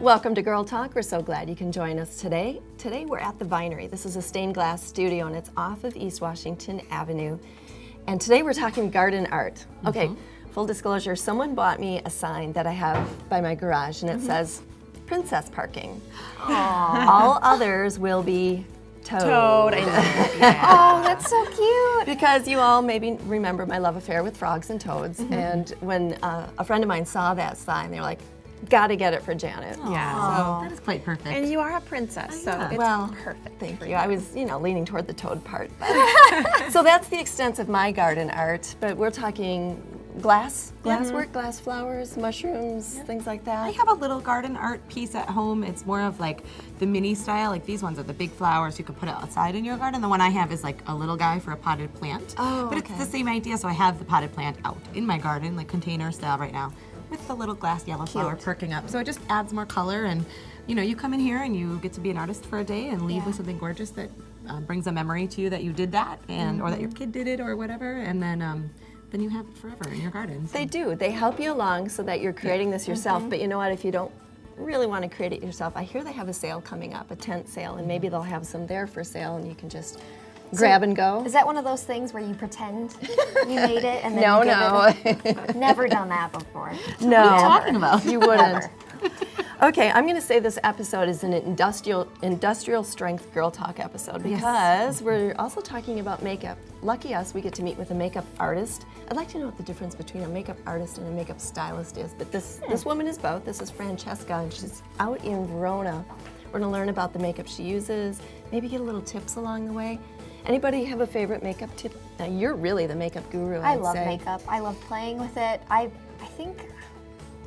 Welcome to Girl Talk. We're so glad you can join us today. Today we're at the Vinery. This is a stained glass studio and it's off of East Washington Avenue. And today we're talking garden art. Okay, full disclosure, someone bought me a sign that I have by my garage and it says, Princess Parking. All others will be Toad. I know that, yeah. Oh, that's so cute. Because you all maybe remember my love affair with frogs and toads. And when a friend of mine saw that sign, they were like, gotta get it for Janet. Yeah. That is quite perfect. And you are a princess, so it's perfect. Thank you. I was, leaning toward the toad part. So that's the extent of my garden art, but we're talking glasswork, glass flowers, mushrooms, things like that. I have a little garden art piece at home. It's more of like the mini style. Like these ones are the big flowers you could put outside in your garden. The one I have is like a little guy for a potted plant. Oh, but it's the same idea. So I have the potted plant out in my garden, like container style right now, with the little glass yellow flower perking up. So it just adds more color, and you come in here and you get to be an artist for a day and leave with something gorgeous that brings a memory to you that you did that, and or that your kid did it or whatever, and then you have it forever in your garden. So. They do. They help you along so that you're creating this yourself. But you know what? If you don't really want to create it yourself, I hear they have a sale coming up, a tent sale, and maybe they'll have some there for sale, and you can just grab and go. Is that one of those things where you pretend you made it and then No, you give it? Never done that before. No. What are you talking about? You wouldn't. Okay, I'm going to say this episode is an industrial strength girl talk episode because we're also talking about makeup. Lucky us, we get to meet with a makeup artist. I'd like to know what the difference between a makeup artist and a makeup stylist is, but this woman is both. This is Francesca, and she's out in Verona. We're going to learn about the makeup she uses, maybe get a little tips along the way. Anybody have a favorite makeup tip? Now, you're really the makeup guru, I I'd love say. makeup. I love playing with it. I think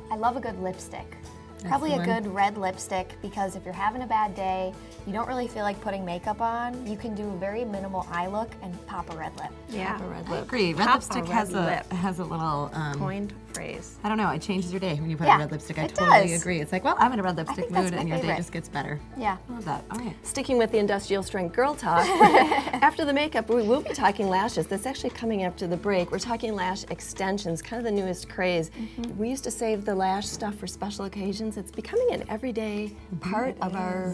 I love a good lipstick. Probably a good red lipstick, because if you're having a bad day, you don't really feel like putting makeup on, you can do a very minimal eye look and pop a red lip. Yeah. I agree. Red lipstick has a little Coined phrase. I don't know, it changes your day when you put Yeah, a red lipstick. I it totally does. agree. It's like, well, I'm in a red lipstick think that's mood my and your day favorite. just gets better. Yeah. I love that. All right. Sticking with the industrial strength girl talk, after the makeup, we will be talking lashes. That's actually coming after the break. We're talking lash extensions, kind of the newest craze. We used to save the lash stuff for special occasions. It's becoming an everyday part of our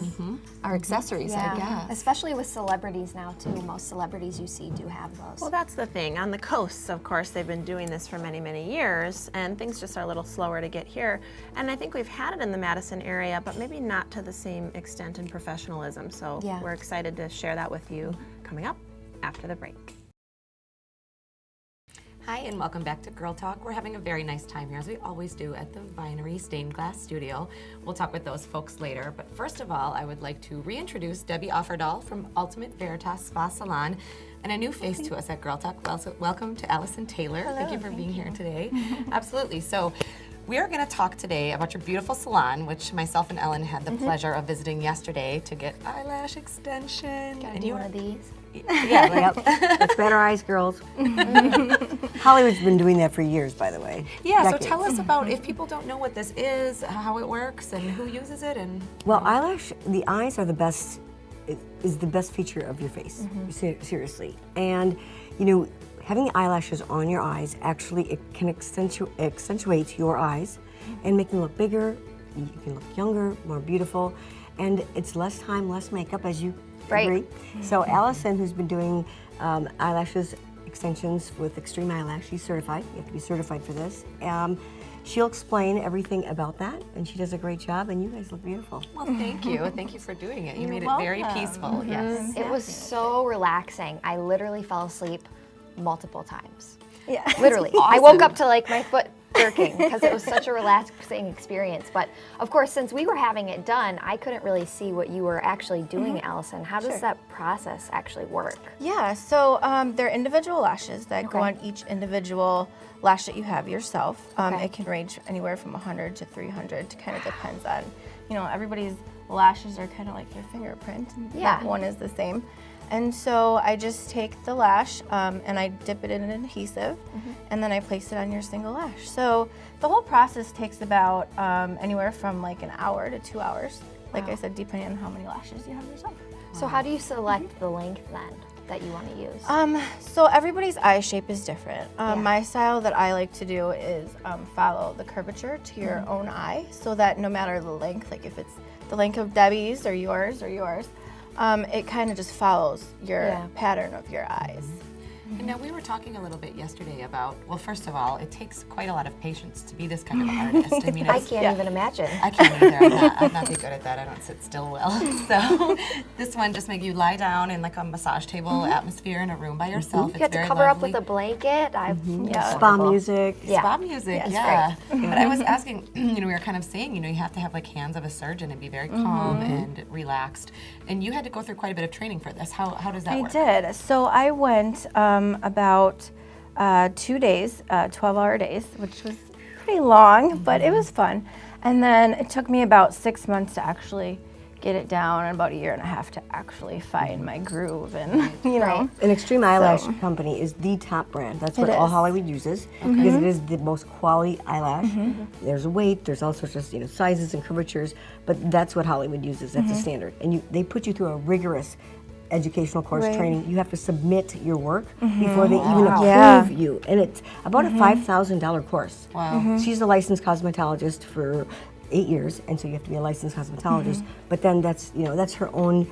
accessories, I guess. Especially with celebrities now too. Most celebrities you see do have those. Well, that's the thing. On the coasts, of course, they've been doing this for many, many years, and things just are a little slower to get here. And I think we've had it in the Madison area, but maybe not to the same extent and professionalism. So we're excited to share that with you coming up after the break. Hi, and welcome back to Girl Talk. We're having a very nice time here, as we always do, at the Vinery Stained Glass Studio. We'll talk with those folks later, but first of all, I would like to reintroduce Debbie Offerdahl from Ultimate Veritas Spa Salon, and a new face to us at Girl Talk. Welcome to Allison Taylor. Hello, thank you for being here today. Absolutely. So, we are going to talk today about your beautiful salon, which myself and Ellen had the pleasure of visiting yesterday to get eyelash extension. Gotta do one of these. Yeah, It's Better Eyes, girls. Hollywood's been doing that for years, by the way. Yeah, so Decades. tell us about, if people don't know what this is, how it works, and who uses it, and... Well, the eyes are the best, is the best feature of your face, seriously. And, having eyelashes on your eyes, actually, it can accentuate your eyes and make them look bigger, you can look younger, more beautiful, and it's less time, less makeup, as you agree. So Allison, who's been doing eyelashes extensions with Extreme Eyelash, she's certified. You have to be certified for this. She'll explain everything about that, and she does a great job, and you guys look beautiful. Well, thank you. Thank you for doing it. You made it very peaceful. Yes. It was so relaxing. I literally fell asleep multiple times. Yeah. Literally. I woke up to like my foot jerking because it was such a relaxing experience. But of course, since we were having it done, I couldn't really see what you were actually doing, Allison. How does that process actually work? Yeah, so they're individual lashes that go on each individual lash that you have yourself. It can range anywhere from 100 to 300. It kind of depends on, everybody's lashes are kind of like your fingerprint. That one is the same. And so I just take the lash and I dip it in an adhesive and then I place it on your single lash. So the whole process takes about anywhere from like an hour to 2 hours. Like I said, depending on how many lashes you have yourself. So how do you select the length then? that you want to use? So everybody's eye shape is different. My style that I like to do is follow the curvature to your own eye, so that no matter the length, like if it's the length of Debbie's or yours, it kind of just follows your pattern of your eyes. And now we were talking a little bit yesterday about, well, first of all, it takes quite a lot of patience to be this kind of artist. I mean, I can't even imagine. I can't either. I'm not be good at that. I don't sit still well. So this one just make you lie down in like a massage table atmosphere in a room by yourself. You have to cover up with a blanket. Spa music. Spa music, yeah. But I was asking, we were kind of saying, you have to have like hands of a surgeon and be very calm and relaxed. And you had to go through quite a bit of training for this. How does that work? I did. So I went about 2 days, 12-hour days, which was pretty long, but it was fun. And then it took me about 6 months to actually get it down, and about 1.5 years to actually find my groove, and An Extreme Eyelash Company is the top brand. That's what all Hollywood uses because it is the most quality eyelash. There's a weight, there's all sorts of sizes and curvatures, but that's what Hollywood uses. That's the standard, and they put you through a rigorous educational course training. You have to submit your work before they even approve you, and it's about a $5,000 course. Wow. She's a licensed cosmetologist for 8 years, and so you have to be a licensed cosmetologist. But then that's her own.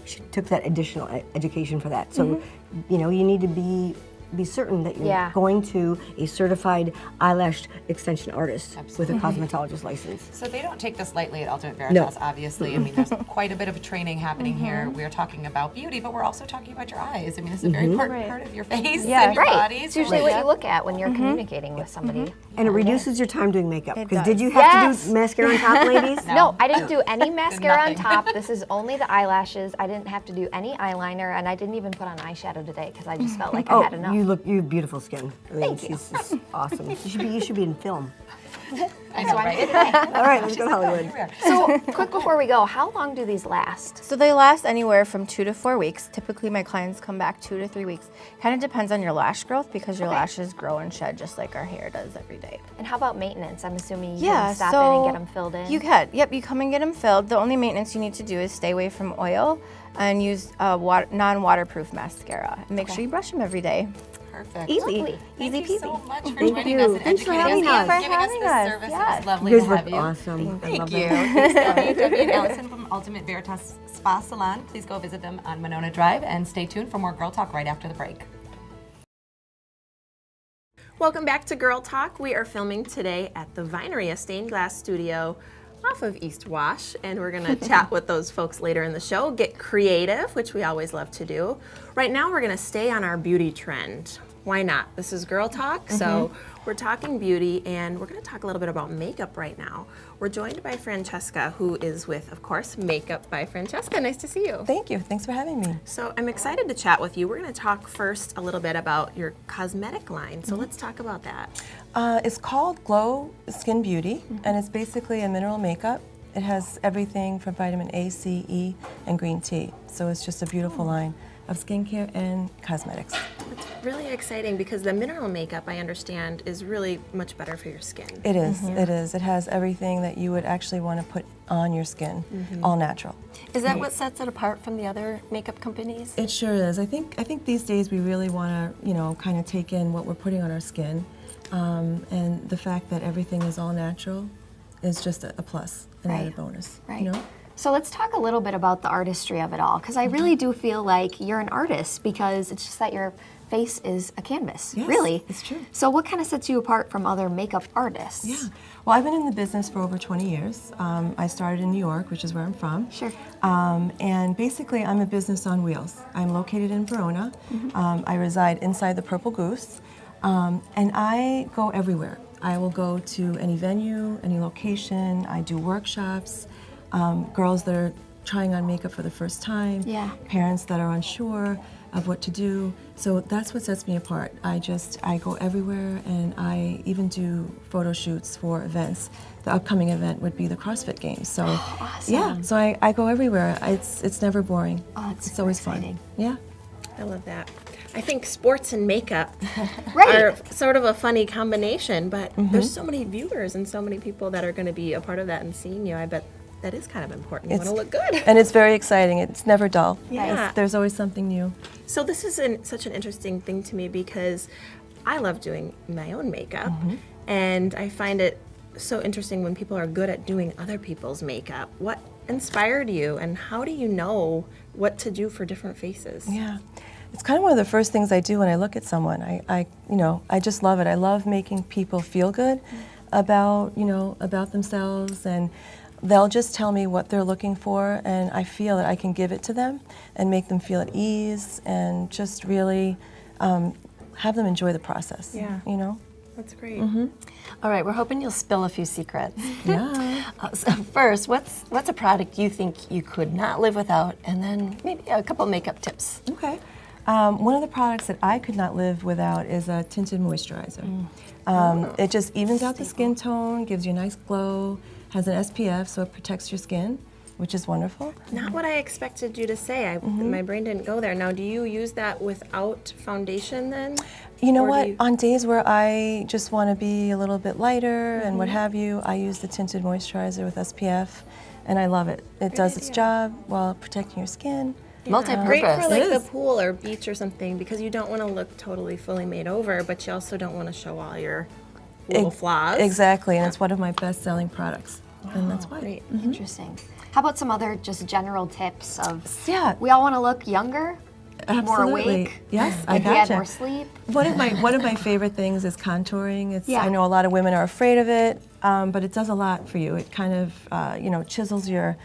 She took that additional education for that. So you need to be certain that you're going to a certified eyelash extension artist with a cosmetologist license. So they don't take this lightly at Ultimate Veritas, obviously. I mean, there's quite a bit of training happening here. We're talking about beauty, but we're also talking about your eyes. I mean, this is a very important part of your face and your body. It's usually what you look at when you're communicating with somebody. And it reduces your time doing makeup. Because did you have to do mascara on top, ladies? No, I didn't do any mascara on top. This is only the eyelashes. I didn't have to do any eyeliner, and I didn't even put on eyeshadow today because I just felt like I had enough. You have beautiful skin. I mean, she's just awesome. You should be in film. I know, right? All right, let's go Hollywood. So, quick before we go, how long do these last? So they last anywhere from 2 to 4 weeks. Typically, my clients come back 2 to 3 weeks. Kind of depends on your lash growth because your lashes grow and shed just like our hair does every day. And how about maintenance? I'm assuming you can stop in and get them filled in. You can. Yep, you come and get them filled. The only maintenance you need to do is stay away from oil and use non-waterproof mascara. And make sure you brush them every day. Perfect. Easy. Thank Easy you peasy. so much for joining us and Thanks for educating having us, us. giving us this service. It was lovely You to guys have look you. awesome. I love Thank you. that. Thanks, Debbie and Allison from Ultimate Veritas Spa Salon. Please go visit them on Monona Drive and stay tuned for more Girl Talk right after the break. Welcome back to Girl Talk. We are filming today at the Vineria Stained Glass Studio off of East Wash, and we're gonna chat with those folks later in the show, get creative, which we always love to do. Right now we're gonna stay on our beauty trend. Why not? This is Girl Talk, so we're talking beauty, and we're gonna talk a little bit about makeup right now. We're joined by Francesca, who is with, of course, Makeup by Francesca. Nice to see you. Thank you. Thanks for having me. So I'm excited to chat with you. We're gonna talk first a little bit about your cosmetic line, so let's talk about that. It's called Glow Skin Beauty, and it's basically a mineral makeup. It has everything from vitamin A, C, E, and green tea. So it's just a beautiful line of skincare and cosmetics. It's really exciting because the mineral makeup, I understand, is really much better for your skin. It is. It is. It has everything that you would actually want to put on your skin, all natural. Is that what sets it apart from the other makeup companies? It sure is. I think these days we really want to, kind of take in what we're putting on our skin, and the fact that everything is all natural is just a plus, an added bonus. Right. So let's talk a little bit about the artistry of it all, because I really do feel like you're an artist because it's just that your face is a canvas, Yes, really. it's true. So what kind of sets you apart from other makeup artists? Yeah. Well, I've been in the business for over 20 years. I started in New York, which is where I'm from. Sure. And basically, I'm a business on wheels. I'm located in Verona. I reside inside the Purple Goose. And I go everywhere. I will go to any venue, any location. I do workshops. Girls that are trying on makeup for the first time. Yeah. Parents that are unsure of what to do. So that's what sets me apart. I go everywhere, and I even do photo shoots for events. The upcoming event would be the CrossFit Games. So Awesome. yeah, so I go everywhere. It's never boring. Oh, that's it's always exciting. fun. Yeah. I love that. I think sports and makeup Right. are sort of a funny combination, but there's so many viewers and so many people that are going to be a part of that and seeing you. I bet that is kind of important. You want to look good. And it's very exciting. It's never dull. Yeah. There's always something new. So this is such an interesting thing to me because I love doing my own makeup, and I find it so interesting when people are good at doing other people's makeup. What inspired you, and how do you know what to do for different faces? Yeah. It's kind of one of the first things I do when I look at someone. I just love it. I love making people feel good about themselves, and they'll just tell me what they're looking for, and I feel that I can give it to them and make them feel at ease and just really have them enjoy the process. Yeah. You know? That's great. All right, we're hoping you'll spill a few secrets. Yeah. So first, what's a product you think you could not live without, and then maybe a couple makeup tips. Okay. One of the products that I could not live without is a tinted moisturizer. It just evens out the skin tone, gives you a nice glow, has an SPF, so it protects your skin, which is wonderful. Not what I expected you to say. My brain didn't go there. Now, do you use that without foundation then? You know Or do what? you- On days where I just want to be a little bit lighter and what have you, I use the tinted moisturizer with SPF, and I love it. It does its job while protecting your skin. Multi-purpose. Great for like It the is. pool or beach or something, because you don't want to look totally fully made over, but you also don't want to show all your little flaws. Exactly, and it's one of my best-selling products, and that's why. Great. Interesting. How about some other just general tips of, Yeah. we all want to look younger, more Absolutely. awake, Yes, I like we had gotcha. more sleep. One of my favorite things is contouring. Yeah. I know a lot of women are afraid of it, but it does a lot for you. It kind of chisels your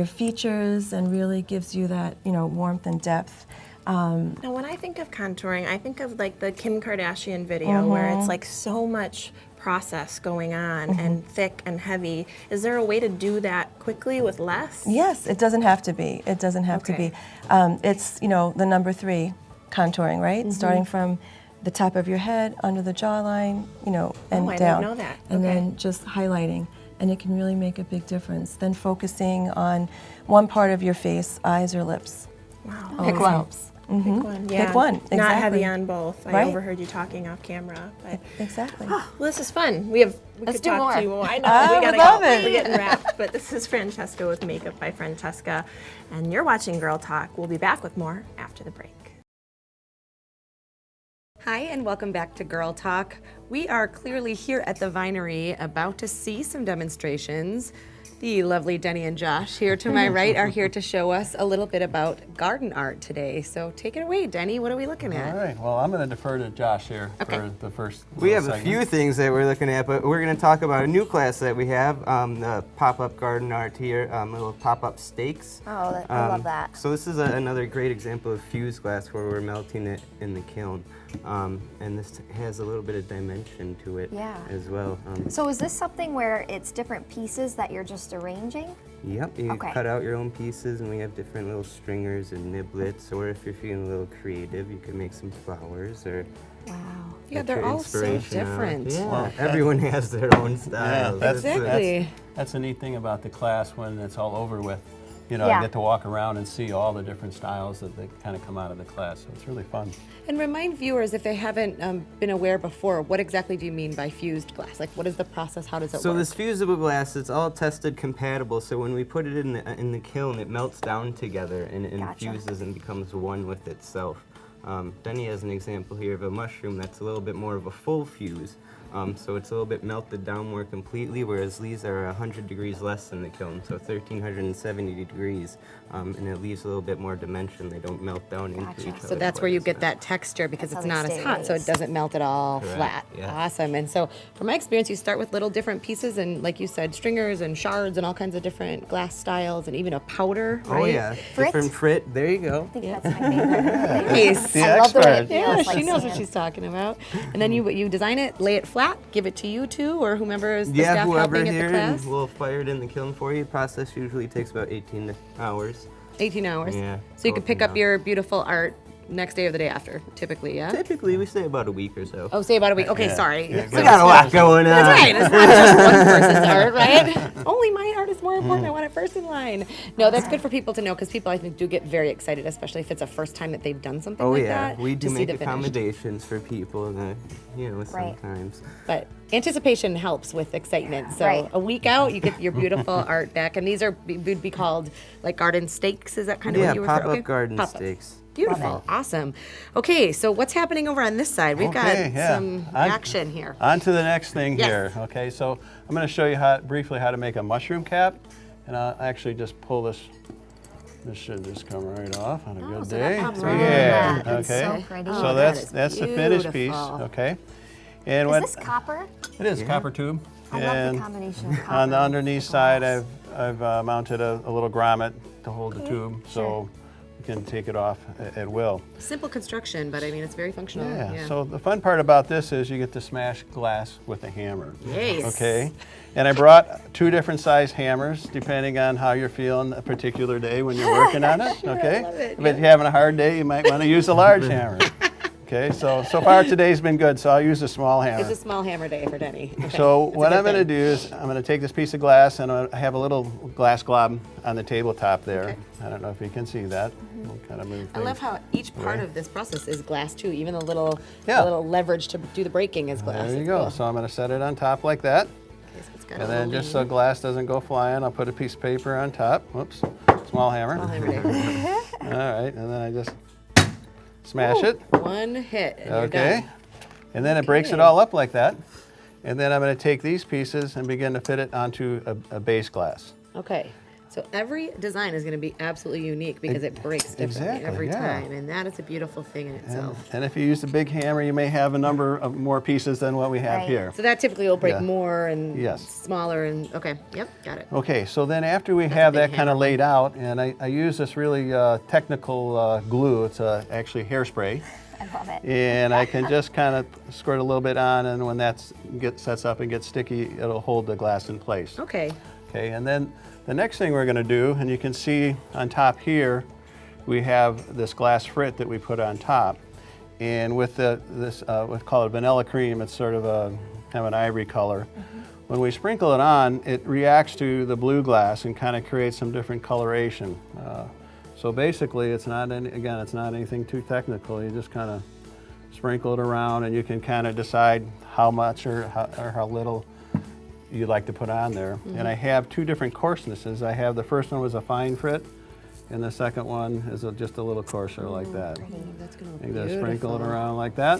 features and really gives you that warmth and depth. Now, when I think of contouring, I think of like the Kim Kardashian video where it's like so much process going on and thick and heavy. Is there a way to do that quickly with less? Yes, it doesn't have to be. It doesn't have to Okay. be. It's the number 3 contouring, right? Starting from the top of your head, under the jawline, and Oh, I didn't down. know that. And Okay. then just highlighting. And it can really make a big difference. Then focusing on one part of your face, eyes or lips. Wow. Pick Always one. helps. Pick one. Yeah. one, Not exactly. heavy on both. I Right. overheard you talking off camera. But Exactly. well, this is fun. We Let's could do talk more. to you more. I know. I we would gotta love go. it. We're getting wrapped. But this is Francesca with Makeup by Francesca, and you're watching Girl Talk. We'll be back with more after the break. Hi, and welcome back to Girl Talk. We are clearly here at the Vinery about to see some demonstrations. The lovely Denny and Josh here to my right are here to show us a little bit about garden art today. So take it away, Denny. What are we looking at? All right, well, I'm going to defer to Josh here Okay. for the first We have little a few segment. things that we're looking at, but we're going to talk about a new class that we have, the pop-up garden art here, little pop-up stakes. Oh, I love that. So this is another great example of fused glass where we're melting it in the kiln. And this has a little bit of dimension to it Yeah. as well. So is this something where it's different pieces that you're just arranging? Yep, you Okay. cut out your own pieces, and we have different little stringers and niblets, or if you're feeling a little creative, you can make some flowers or Wow. Yeah, get they're your all so inspiration out. different. Yeah, Well, everyone has their own style. that's- Exactly. That's a neat thing about the class when it's all over with. Yeah. I get to walk around and see all the different styles that they kind of come out of the class, so it's really fun. And remind viewers, if they haven't been aware before, what exactly do you mean by fused glass? Like, what is the process? How does it So work? this fusible glass, it's all tested compatible. So when we put it in the kiln, it melts down together and it Gotcha. infuses and becomes one with itself. Denny has an example here of a mushroom that's a little bit more of a full fuse. So it's a little bit melted down more completely, whereas these are 100 degrees less than the kiln, so 1370 degrees, and it leaves a little bit more dimension. They don't melt down into Gotcha. each other. So that's quite where you as get much. that texture because That's it's how not they as stay hot, so it raised. doesn't melt at all Correct, flat. yes. Awesome. And so, from my experience, you start with little different pieces and, like you said, stringers and shards and all kinds of different glass styles and even a powder. Oh right? yeah, Frit? different frit. There you go. I think that's my favorite. Nice. The I love the way it expert. feels. Yeah, like she knows what sand. she's talking about. And then you design it, lay it flat, give it to you two or whomever is the Yeah, staff whoever helping at here, the and class. we'll fire it in the kiln for you. The process usually takes about 18 hours. 18 hours. Yeah, So you can both pick of up them. your beautiful art next day or the day after, typically, yeah? Typically, we say about a week or so. Oh, say about a week. Okay, sorry. We got a lot going on. That's right. It's not just one person's art, right? Only my art is more important. I want it first in line. No, that's good for people to know because people, I think, do get very excited, especially if it's a first time that they've done something Oh like yeah, that. we do to see make the finished. accommodations for people that, you know, Right. sometimes. But anticipation helps with excitement. So Right. a week out, you get your beautiful art back. And these would be called like garden stakes. Is that kind of Yeah, what you were pop-up garden Pop-up. stakes. Beautiful. Awesome. Okay, so what's happening over on this side? We've Okay, got yeah. some action here. On to the next thing Yes. here. Okay, so I'm going to show you briefly how to make a mushroom cap. And I'll actually just pull this. This should just come right off on a good so that day. pops right Yeah. out. That's Okay. so pretty. So Oh, that's that is the finished piece. beautiful. Okay. And Is what this copper? it is copper tube. I love and the combination of copper. on the underneath and side, glass. I've mounted a little grommet to hold the tube, so sure. you can take it off at will. Simple construction, but I mean, it's very functional. Yeah. So the fun part about this is you get to smash glass with a hammer. Yes. Okay. And I brought 2 different size hammers depending on how you're feeling a particular day when you're working on it. Okay. love it, If you're having a hard day, you might want to use a large hammer. Okay. So far today's been good. So I'll use a small hammer. It's a small hammer day for Denny. Okay. So It's a what good I'm going to thing. do is I'm going to take this piece of glass and I have a little glass glob on the tabletop there. Okay. I don't know if you can see that. We'll kind of move I love things. how each part of this process is glass too. Even the little leverage to do the breaking is glass. There you It's go. cool. So I'm going to set it on top like that. Okay, so it's got And a then little just so lean. glass doesn't go flying, I'll put a piece of paper on top. Whoops, small hammer. Small hammer day. All right, and then I just smash it. One hit. And you're Okay. done. And then it breaks it Okay. all up like that. And then I'm going to take these pieces and begin to fit it onto a base glass. Okay. So every design is going to be absolutely unique because it breaks differently exactly, every yeah. time, and that is a beautiful thing in itself. And if you use a big hammer, you may have a number of more pieces than what we have Right. here. So that typically will break Yeah. more and Yes. smaller and okay. Yep, got it. Okay, so then after we have big that kind of hammer. laid out, and I use this really technical glue, it's actually hairspray. I love it. And I can just kind of squirt a little bit on, and when that sets up and gets sticky, it'll hold the glass in place. Okay. Okay, and then the next thing we're going to do, and you can see on top here, we have this glass frit that we put on top. And with we call it vanilla cream, it's sort of a kind of an ivory color. When we sprinkle it on, it reacts to the blue glass and kind of creates some different coloration. So basically, it's not anything too technical. You just kind of sprinkle it around, and you can kind of decide how much or how little you'd like to put on there. And I have 2 different coarsenesses. I have the first one was a fine frit, and the second one is just a little coarser like that. That's going to You look just sprinkle it beautiful. around like that.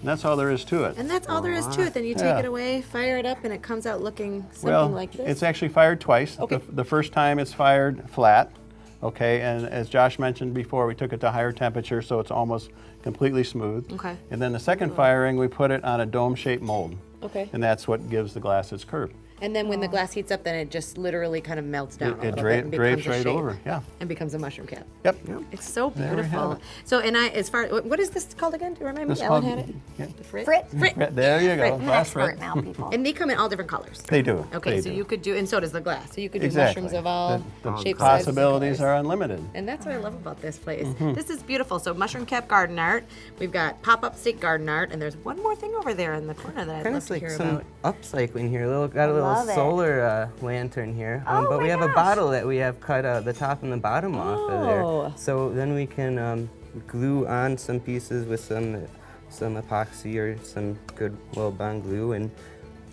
And that's all there is to it. And that's all there is to it. Then you take Yeah. it away, fire it up, and it comes out looking something Well, like this. it's actually fired twice. Okay. The first time it's fired flat, okay, and as Josh mentioned before, we took it to higher temperature so it's almost completely smooth. Okay. And then the second firing, we put it on a dome-shaped mold. Okay. And that's what gives the glass its curve. And then when the glass heats up, then it just literally kind of melts down a It little bit and becomes drapes a right shape over, yeah. and becomes a mushroom cap. Yep. It's so There we have beautiful. it. So, and as far what is this called again? Do you remind me? This Ellen called- had it. yeah. The frit. Frit. Frit. There you go, Frit. glass Expert frit. now, people. And they come in all different colors. They do. Okay, they so do. you could do, and so does the glass. So you could do Exactly. mushrooms of all The shapes, sizes, and possibilities colors. are unlimited. And that's what I love about this place. Mm-hmm. This is beautiful. So mushroom cap garden art. We've got pop-up stake garden art, and there's one more thing over there in the corner that I'd Kind love of to like hear some about. upcycling here. Got a little love it. solar lantern here. Oh but we my have a gosh. bottle that we have cut the top and the bottom off of there. Oh. So then we can glue on some pieces with some epoxy or some good well-bond glue and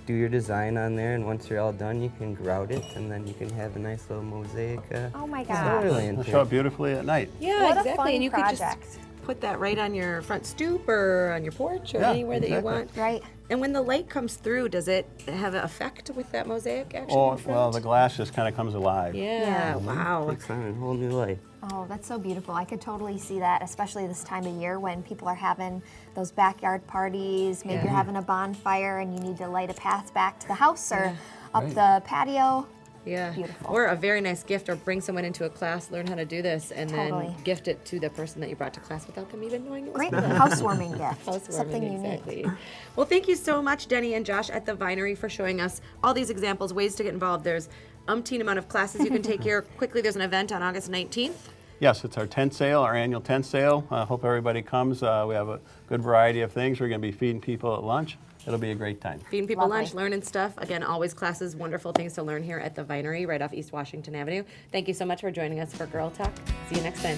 do your design on there. And once you're all done, you can grout it, and then you can have a nice little mosaic Oh my solar gosh. It'll lantern. show up beautifully at night. Yeah, What a exactly. fun and you project. could just put that right on your front stoop or on your porch or Yeah, anywhere that exactly. you want. Right. And when the light comes through, does it have an effect with that mosaic action? Oh, in front? well, the glass just kind of comes alive. Yeah, wow. Takes on a whole new life. Oh, that's so beautiful. I could totally see that, especially this time of year when people are having those backyard parties. Maybe Yeah. you're having a bonfire and you need to light a path back to the house or up Right. the patio. Yeah. Beautiful. Or a very nice gift, or bring someone into a class, learn how to do this, and Totally. then gift it to the person that you brought to class without them even knowing it was Great for them. housewarming gift. Housewarming, Something unique. exactly. Well, thank you so much, Denny and Josh at the Vinery, for showing us all these examples, ways to get involved. There's umpteen amount of classes you can take here. Quickly, there's an event on August 19th. Yes, it's our tent sale, our annual tent sale. I hope everybody comes. We have a good variety of things. We're going to be feeding people at lunch. It'll be a great time. Feeding people lunch, learning stuff. Again, always classes, wonderful things to learn here at the Vinery right off East Washington Avenue. Thank you so much for joining us for Girl Talk. See you next time.